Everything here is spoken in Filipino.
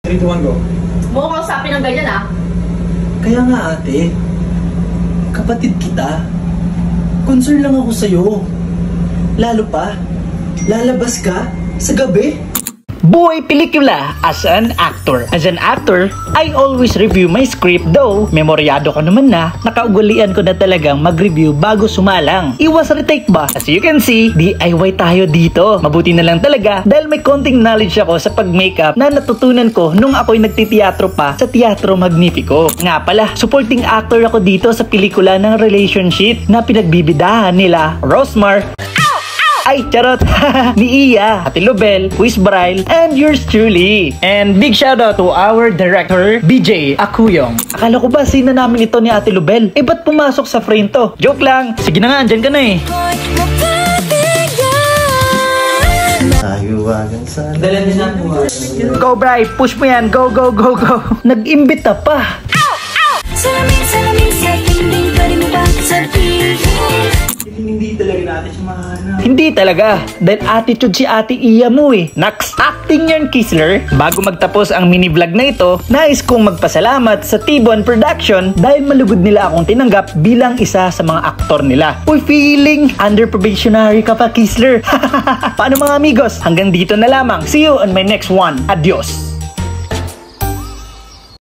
3, 2, 1, go. Huwag mo kausapin ng ganyan, ah. Kaya nga ate, kapatid kita. Concern lang ako sa'yo. Lalo pa, lalabas ka sa gabi. Buhay pelikula as an actor. As an actor, I always review my script though. Memoryado ko naman na, nakaugalian ko na talagang mag-review bago sumalang. Iwas retake ba? As you can see, DIY tayo dito. Mabuti na lang talaga dahil may konting knowledge ako sa pag-makeup na natutunan ko nung ako'y nagtiteatro pa sa Teatro Magnifico. Nga pala, supporting actor ako dito sa pelikula ng relationship na pinagbibidahan nila Rosmar, ay, charot! ni Iya, Ate Lubel, Quiz Braille, and yours truly. And big shoutout to our director, BJ Akuyong. Akala ko ba sino namin ito ni Ate Lubel? Eh, ba't pumasok sa frame to? Joke lang! Sige na nga, andyan ka na eh. Ayuwagan sa... Dalan din ako. Go, Bri! Push mo yan! Go, go, go, go! Nag-imbita pa! Salamin sa dingding, pwede mo ba sabihin? Hindi talaga natin siya mahanap. Hindi talaga, dahil attitude si Ate Iya mo eh. Next, acting yan, Kisler. Bago magtapos ang mini vlog na ito, nais kong magpasalamat sa T-Bon Production dahil malugod nila akong tinanggap bilang isa sa mga aktor nila. Uy, feeling under probationary ka pa, Kisler. Paano mga amigos? Hanggang dito na lamang. See you on my next one. Adios!